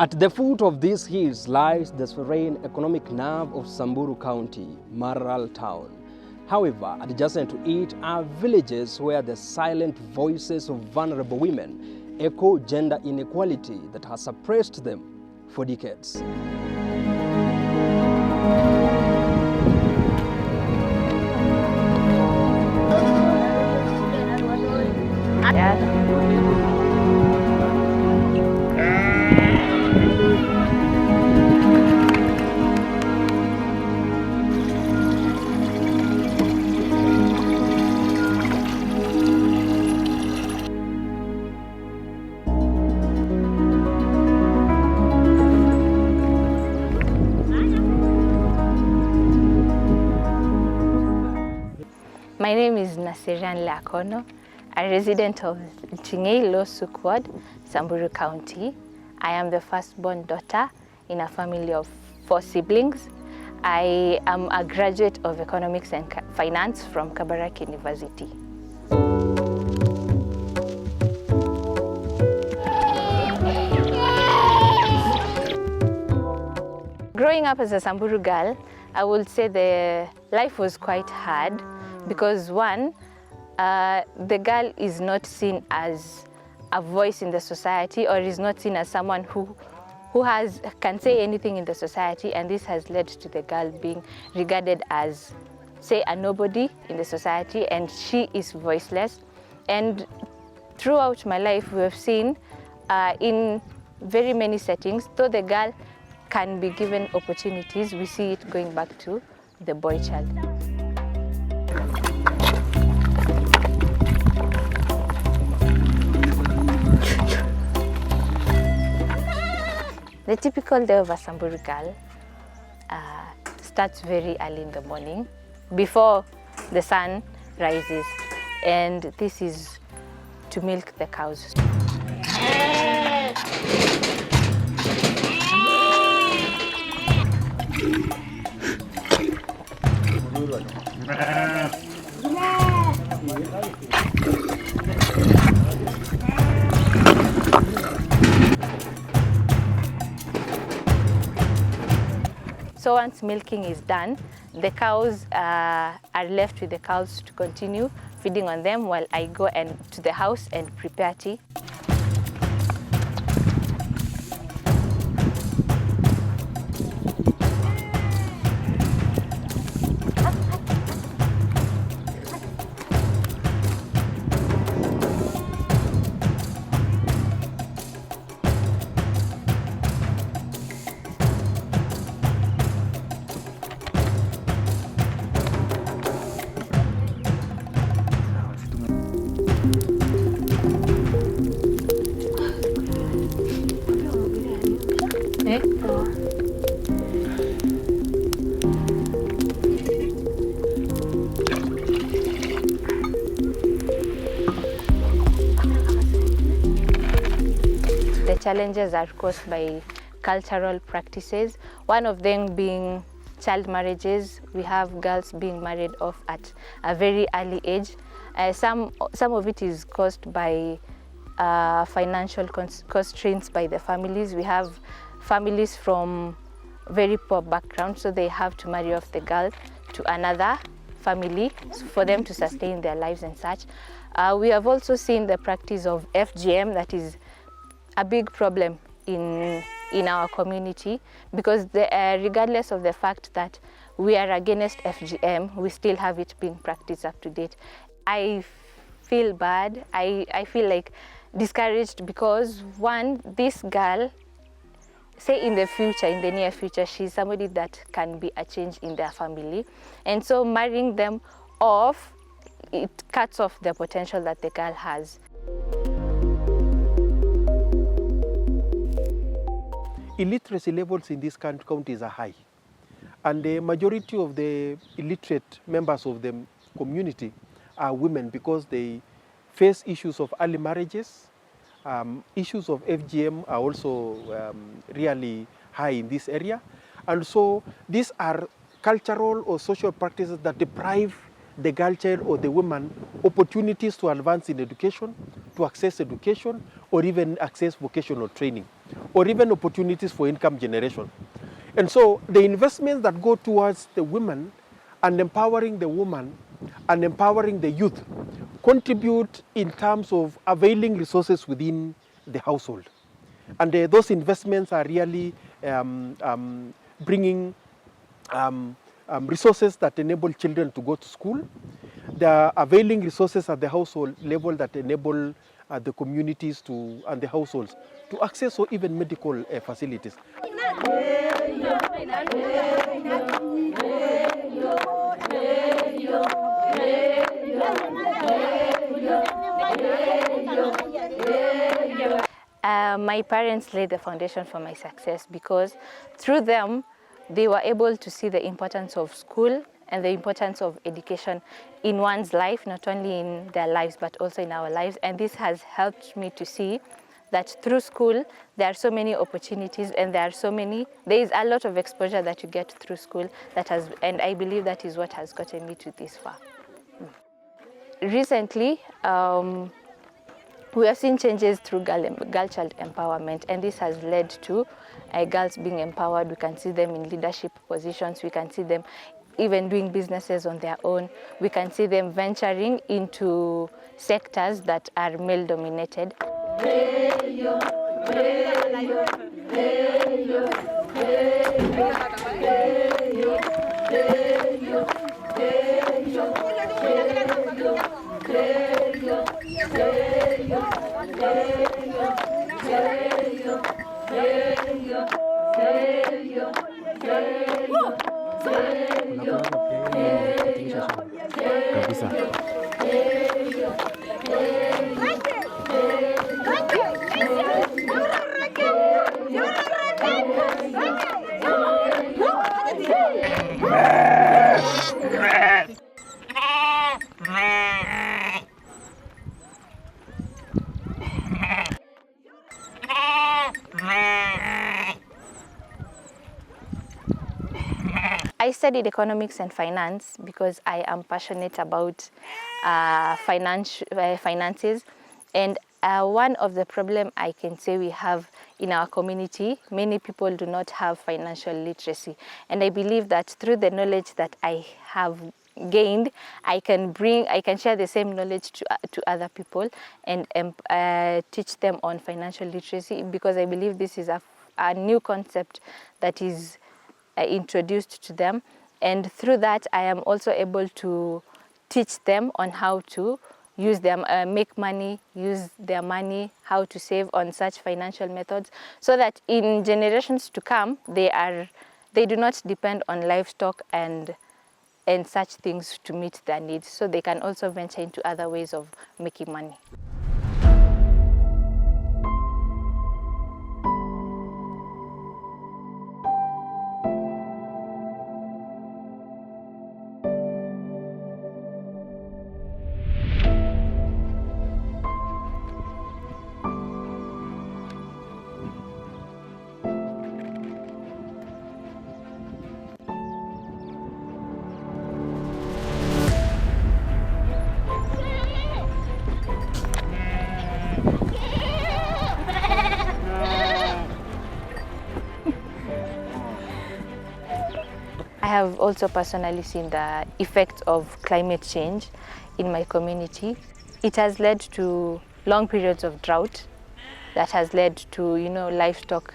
At the foot of these hills lies the serene economic nerve of Samburu County, Maralal Town. However, adjacent to it are villages where the silent voices of vulnerable women echo gender inequality that has suppressed them for decades. My name is Naserian Leakono, a resident of Ichingei, Losuk Ward, Samburu County. I am the firstborn daughter in a family of 4 siblings. I am a graduate of economics and finance from Kabarak University. Growing up as a Samburu girl, I would say the life was quite hard because one, the girl is not seen as a voice in the society or is not seen as someone who can say anything in the society, and this has led to the girl being regarded as, say, a nobody in the society, and she is voiceless. And throughout my life, we have seen in very many settings, though the girl can be given opportunities, we see it going back to the boy child. The typical day of a Samburu girl starts very early in the morning, before the sun rises, and this is to milk the cows. So once milking is done, the cows are left with the cows to continue feeding on them while I go to the house and prepare tea. The challenges are caused by cultural practices, one of them being child marriages. We have girls being married off at a very early age. Some of it is caused by financial constraints by the families. We have families from very poor backgrounds, so they have to marry off the girl to another family for them to sustain their lives and such. We have also seen the practice of FGM, that is a big problem in our community, because regardless of the fact that we are against FGM, we still have it being practiced up to date. I feel bad, I feel like discouraged, because one, this girl, say in the future, in the near future, she's somebody that can be a change in their family. And so marrying them off, it cuts off the potential that the girl has. Illiteracy levels in these counties are high, and the majority of the illiterate members of the community are women, because they face issues of early marriages. Issues of FGM are also really high in this area, and so these are cultural or social practices that deprive the girl child or the woman opportunities to advance in education, to access education, or even access vocational training. or even opportunities for income generation. And so the investments that go towards the women and empowering the woman and empowering the youth contribute in terms of availing resources within the household. And those investments are really bringing resources that enable children to go to school. They are availing resources at the household level that enable the communities and the households to access or even medical facilities. My parents laid the foundation for my success because through them, they were able to see the importance of school and the importance of education in one's life, not only in their lives, but also in our lives. And this has helped me to see that through school, there are so many opportunities and there is a lot of exposure that you get through school and I believe that is what has gotten me to this far. Recently, we have seen changes through girl child empowerment, and this has led to girls being empowered. We can see them in leadership positions. We can see them even doing businesses on their own. We can see them venturing into sectors that are male dominated. I studied economics and finance because I am passionate about finances, and one of the problems I can say we have in our community, many people do not have financial literacy, and I believe that through the knowledge that I have gained, I can share the same knowledge to other people and teach them on financial literacy, because I believe this is a new concept that is introduced to them, and through that I am also able to teach them on how to use them, make money, use their money, how to save on such financial methods, so that in generations to come they do not depend on livestock and such things to meet their needs, so they can also venture into other ways of making money. I have also personally seen the effects of climate change in my community. It has led to long periods of drought that has led to livestock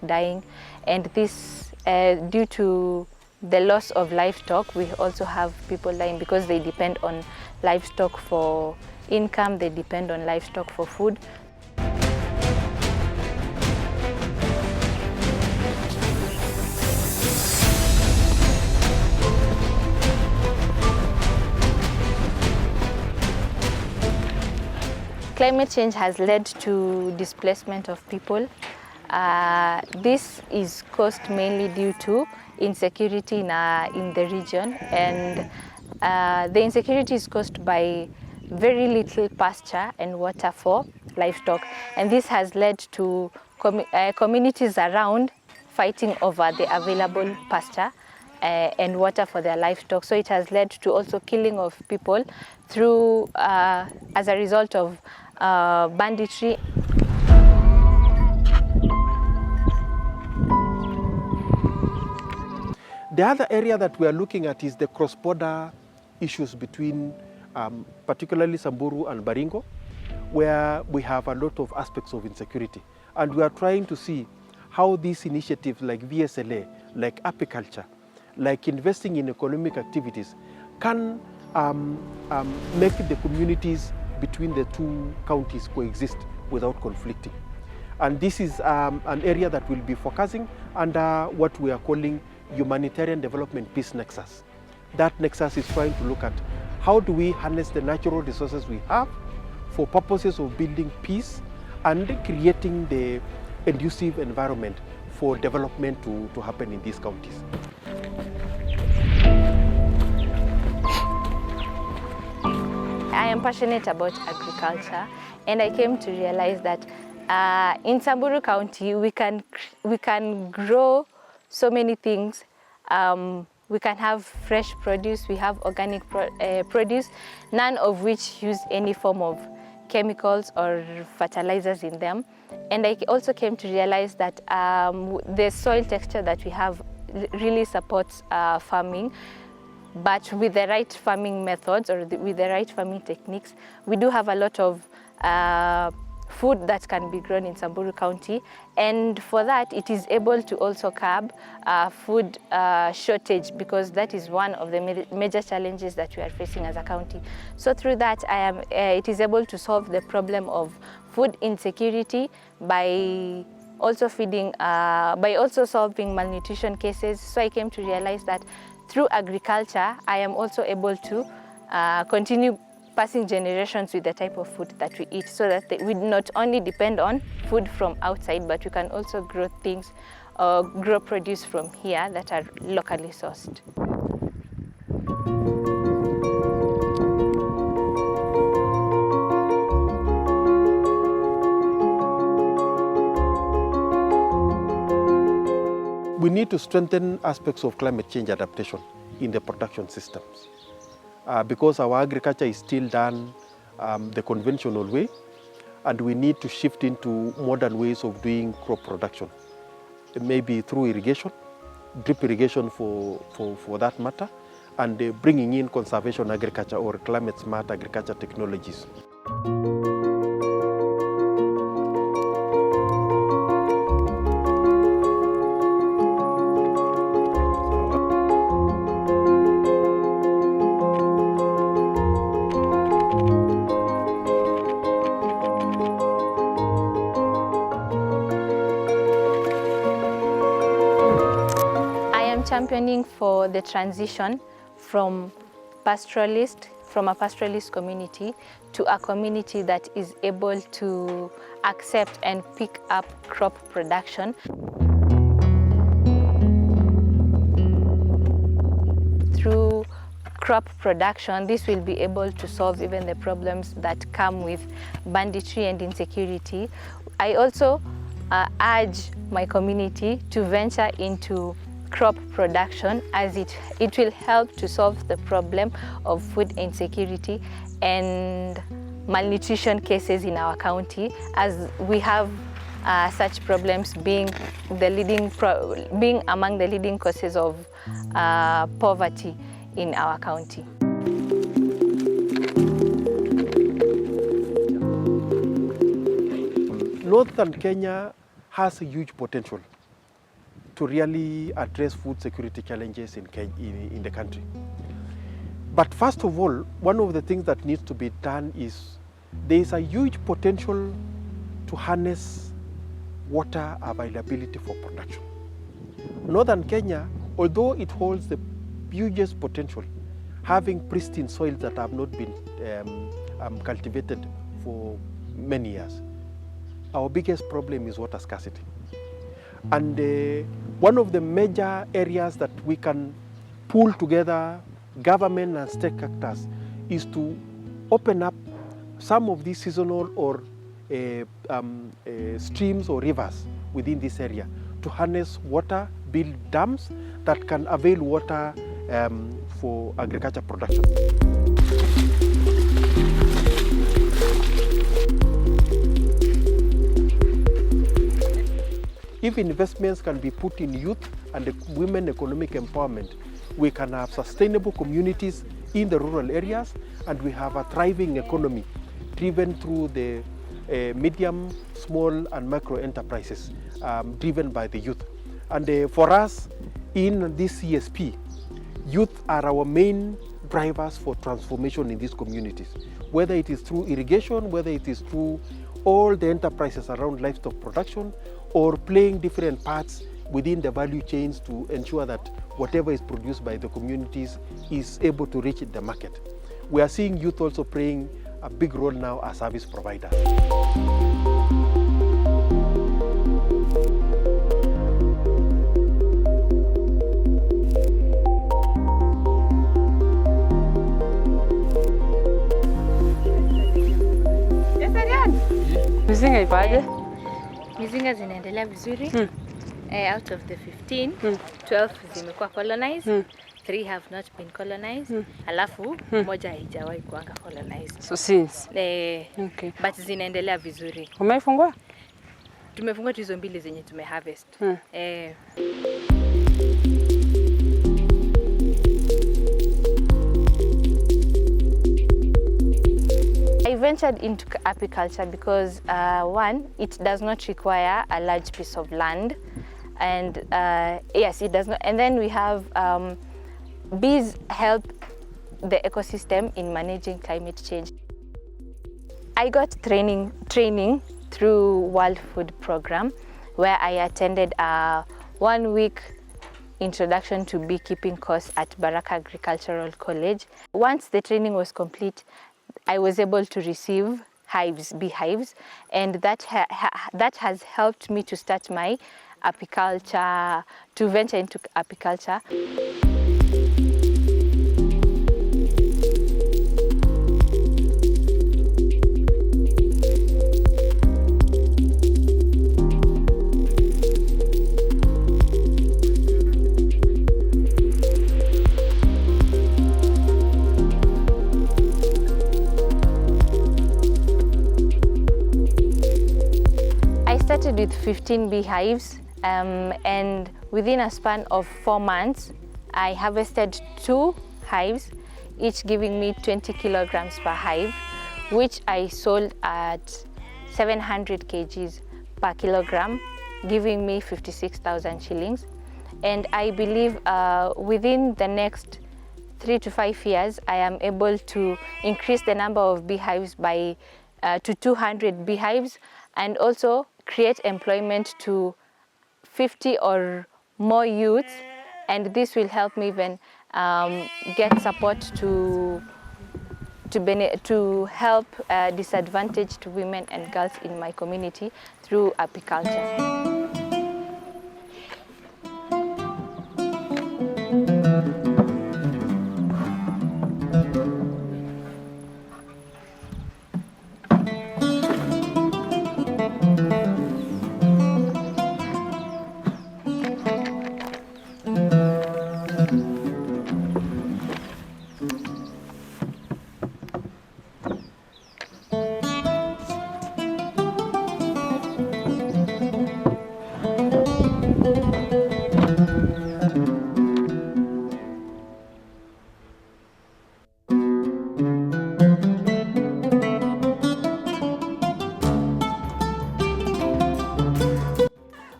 dying, and this due to the loss of livestock, we also have people dying because they depend on livestock for income, they depend on livestock for food. Climate change has led to displacement of people. This is caused mainly due to insecurity in the region, and the insecurity is caused by very little pasture and water for livestock, and this has led to communities around fighting over the available pasture and water for their livestock. So it has led to also killing of people through as a result of banditry. The other area that we are looking at is the cross-border issues between particularly Samburu and Baringo, where we have a lot of aspects of insecurity. And we are trying to see how these initiatives like VSLA, like apiculture, like investing in economic activities can make the communities between the two counties coexist without conflicting. And this is an area that will be focusing under what we are calling humanitarian development peace nexus. That nexus is trying to look at how do we harness the natural resources we have for purposes of building peace and creating the conducive environment for development to happen in these counties. I am passionate about agriculture, and I came to realize that in Samburu County we can grow so many things. We can have fresh produce, we have organic produce, none of which use any form of chemicals or fertilizers in them. And I also came to realize that the soil texture that we have really supports farming, but with the right farming methods or with the right farming techniques, we do have a lot of food that can be grown in Samburu County, and for that it is able to also curb food shortage, because that is one of the major challenges that we are facing as a county. So through that it is able to solve the problem of food insecurity by also solving malnutrition cases. So I came to realize that through agriculture I am also able to continue passing generations with the type of food that we eat, so that we not only depend on food from outside, but we can also grow things, grow produce from here that are locally sourced. We need to strengthen aspects of climate change adaptation in the production systems. Because our agriculture is still done the conventional way, and we need to shift into modern ways of doing crop production, maybe through irrigation, drip irrigation for that matter, and bringing in conservation agriculture or climate smart agriculture technologies. Championing for the transition from a pastoralist community to a community that is able to accept and pick up crop production. Through crop production, this will be able to solve even the problems that come with banditry and insecurity. I also urge my community to venture into crop production, as it will help to solve the problem of food insecurity and malnutrition cases in our county, as we have such problems being among the leading causes of poverty in our county. Northern Kenya has a huge potential to really address food security challenges in the country. But first of all, one of the things that needs to be done is there is a huge potential to harness water availability for production. Northern Kenya, although it holds the hugest potential, having pristine soils that have not been cultivated for many years, our biggest problem is water scarcity. And one of the major areas that we can pull together government and state actors is to open up some of these seasonal or streams or rivers within this area to harness water, build dams that can avail water for agriculture production. If investments can be put in youth and the women economic empowerment, we can have sustainable communities in the rural areas, and we have a thriving economy driven through the medium, small and micro enterprises driven by the youth. And for us in this CSP, youth are our main drivers for transformation in these communities, whether it is through irrigation, whether it is through all the enterprises around livestock production, or playing different parts within the value chains to ensure that whatever is produced by the communities is able to reach the market. We are seeing youth also playing a big role now as service providers. Mizinga ipaje? Mizinga zinaendelea vizuri. Out of the 15, 12 zimekuwa colonized. 3 have not been colonized. Alafu moja haijawahi kuanga colonized. So since. Okay. But zinaendelea vizuri. Umeifungua? Tumefungua tu hizo mbili zenye tumeharvest. I ventured into apiculture because one, it does not require a large piece of land, and yes, it does not. And then we have bees help the ecosystem in managing climate change. I got training through World Food Program, where I attended a 1-week introduction to beekeeping course at Kabarak Agricultural College. Once the training was complete, I was able to receive beehives, and that has helped me to start my apiculture, to venture into apiculture. I started with 15 beehives, and within a span of 4 months, I harvested 2 hives, each giving me 20 kilograms per hive, which I sold at 700 kgs per kilogram, giving me 56,000 shillings. And I believe within the next 3 to 5 years, I am able to increase the number of beehives by to 200 beehives, and also create employment to 50 or more youths, and this will help me even get support to help disadvantaged women and girls in my community through apiculture.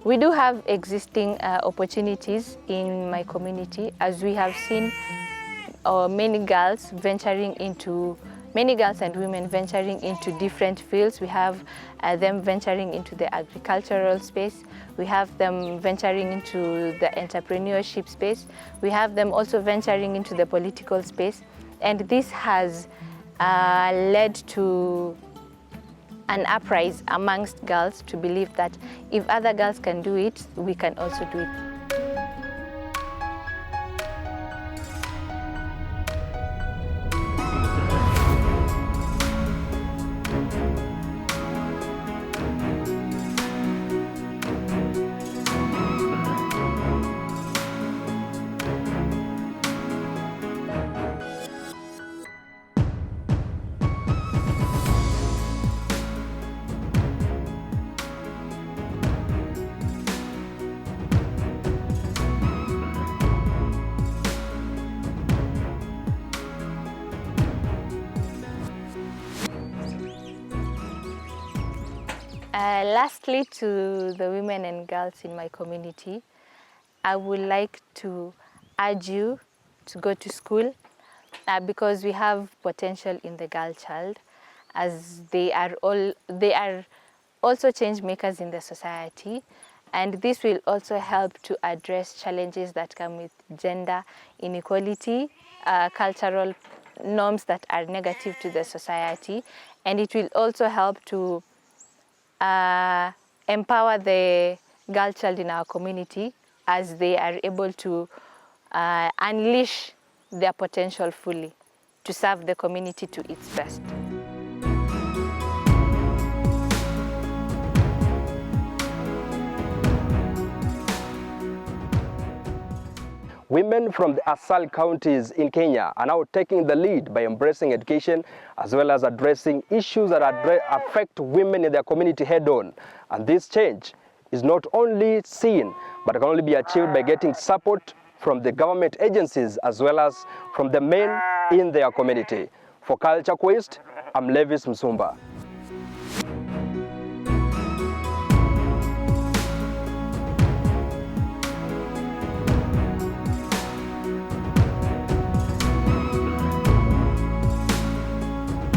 We do have existing opportunities in my community, as we have seen many girls and women venturing into different fields. We have them venturing into the agricultural space. We have them venturing into the entrepreneurship space. We have them also venturing into the political space. And this has led to an uprise amongst girls to believe that if other girls can do it, we can also do it. Lastly, to the women and girls in my community, I would like to urge you to go to school because we have potential in the girl child, as they are also change makers in the society, and this will also help to address challenges that come with gender inequality, cultural norms that are negative to the society, and it will also help to empower the girl child in our community as they are able to unleash their potential fully to serve the community to its best. Women from the ASAL counties in Kenya are now taking the lead by embracing education as well as addressing issues that affect women in their community head-on. And this change is not only seen, but can only be achieved by getting support from the government agencies as well as from the men in their community. For Culture Quest, I'm Levis Msumba.